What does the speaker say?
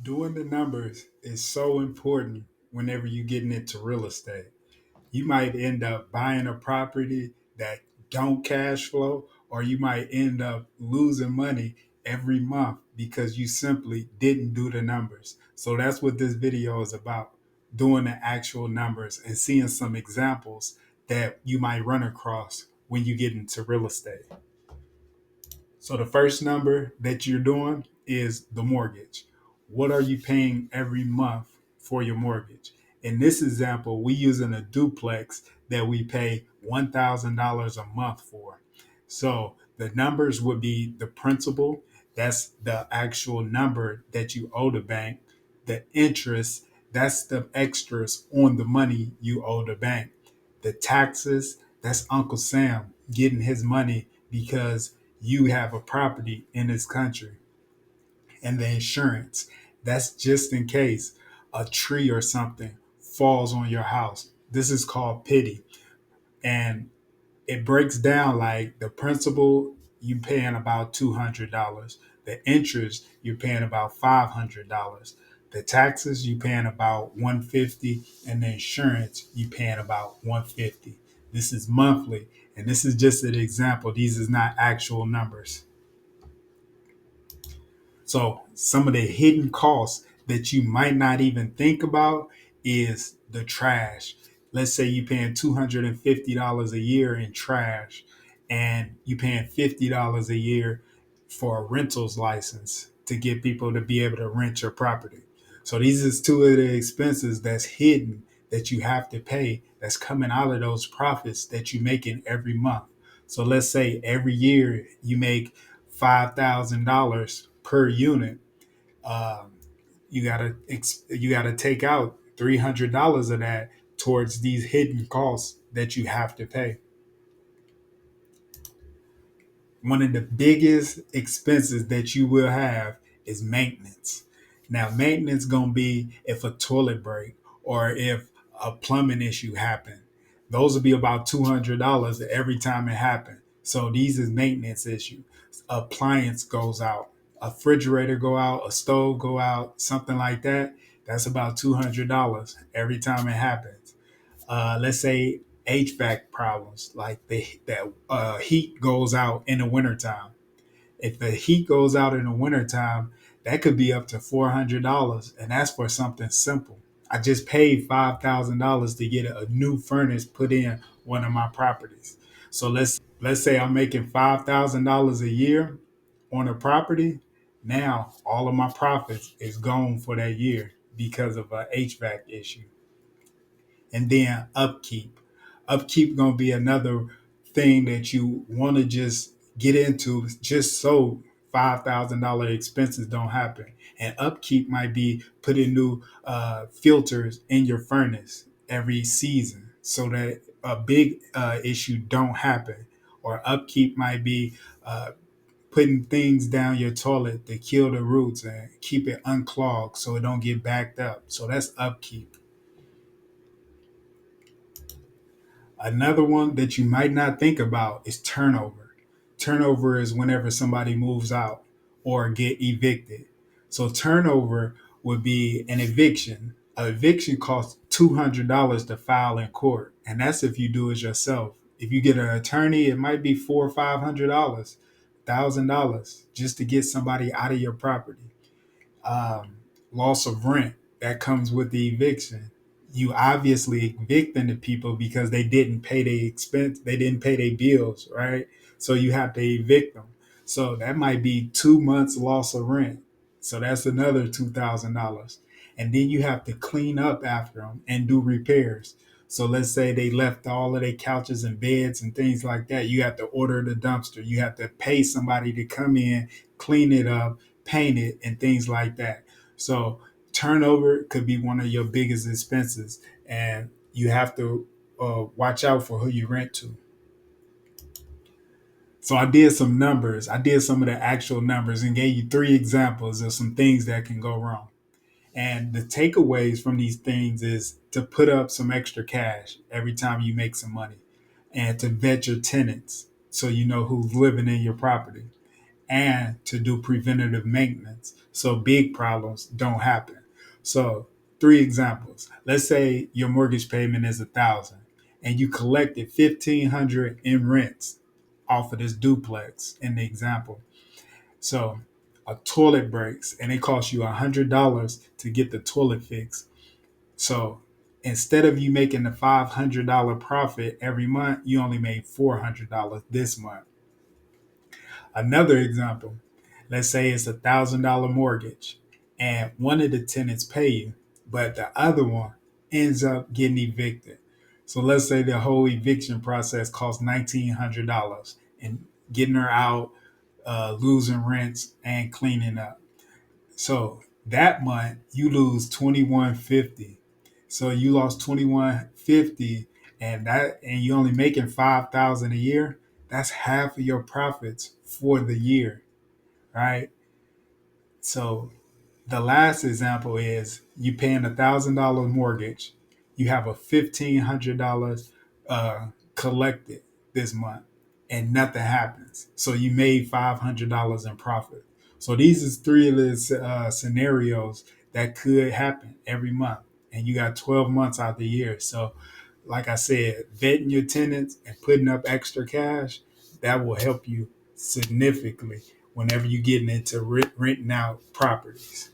Doing the numbers is so important whenever you're getting into real estate. You might end up buying a property that don't cash flow, or you might end up losing money every month because you simply didn't do the numbers. So that's what this video is about, doing the actual numbers and seeing some examples that you might run across when you get into real estate. So the first number that you're doing is the mortgage. What are you paying every month for your mortgage? In this example, we using a duplex that we pay $1,000 a month for. So the numbers would be the principal, that's the actual number that you owe the bank. The interest, that's the extras on the money you owe the bank. The taxes, that's Uncle Sam getting his money because you have a property in this country. And the insurance, that's just in case a tree or something falls on your house. This is called pity. And it breaks down like the principal, you paying about $200. The interest, you're paying about $500. The taxes, you paying about 150, and the insurance, you paying about 150. This is monthly, and this is just an example. These is not actual numbers. So some of the hidden costs that you might not even think about is the trash. Let's say you're paying $250 a year in trash, and you're paying $50 a year for a rentals license to get people to be able to rent your property. So these is two of the expenses that's hidden that you have to pay, that's coming out of those profits that you're making every month. So let's say every year you make $5,000 per unit. Um, you gotta take out $300 of that towards these hidden costs that you have to pay. One of the biggest expenses that you will have is maintenance. Now, maintenance gonna be if a toilet break or if a plumbing issue happen. Those will be about $200 every time it happens. So these is maintenance issue. Appliance goes out, a refrigerator go out, a stove go out, something like that. That's about $200 every time it happens. Let's say HVAC problems, like that heat goes out in the wintertime. If the heat goes out in the wintertime, that could be up to $400, and that's for something simple. I just paid $5,000 to get a new furnace put in one of my properties. So let's say I'm making $5,000 a year on a property. Now all of my profits is gone for that year because of a HVAC issue. And then upkeep. Upkeep gonna be another thing that you want to just get into, just so $5,000 expenses don't happen. And upkeep might be putting new filters in your furnace every season so that a big issue don't happen. Or upkeep might be putting things down your toilet to kill the roots and keep it unclogged so it don't get backed up. So that's upkeep. Another one that you might not think about is turnover. Turnover is whenever somebody moves out or get evicted. So turnover would be an eviction. An eviction costs $200 to file in court, and that's if you do it yourself. If you get an attorney, it might be $400 or $500, $1,000 just to get somebody out of your property. Loss of rent that comes with the eviction. You obviously evicting the people because they didn't pay their expense, they didn't pay their bills, right? So you have to evict them. So that might be 2 months loss of rent. So that's another $2,000. And then you have to clean up after them and do repairs. So let's say they left all of their couches and beds and things like that. You have to order the dumpster. You have to pay somebody to come in, clean it up, paint it, and things like that. So turnover could be one of your biggest expenses, and you have to watch out for who you rent to. So I did some numbers. I did some of the actual numbers and gave you three examples of some things that can go wrong. And the takeaways from these things is to put up some extra cash every time you make some money, and to vet your tenants so you know who's living in your property. and to do preventative maintenance so big problems don't happen. So, three examples. Let's say your mortgage payment is 1,000 and you collected 1,500 in rents off of this duplex in the example. So, a toilet breaks and it costs you $100 to get the toilet fixed. So, instead of you making the $500 profit every month, you only made $400 this month. Another example, let's say it's $1,000 mortgage and one of the tenants pay you, but the other one ends up getting evicted. So let's say the whole eviction process costs $1,900 and getting her out, losing rents and cleaning up. So that month you lose 2150. So you lost 2150 and you only making 5,000 a year. That's half of your profits for the year, right? So the last example is you paying $1,000 mortgage, you have a $1,500 collected this month, and nothing happens. So you made $500 in profit. So these is three of the scenarios that could happen every month, and you got 12 months out the year. So, like I said, vetting your tenants and putting up extra cash that will help you significantly whenever you're getting into renting out properties.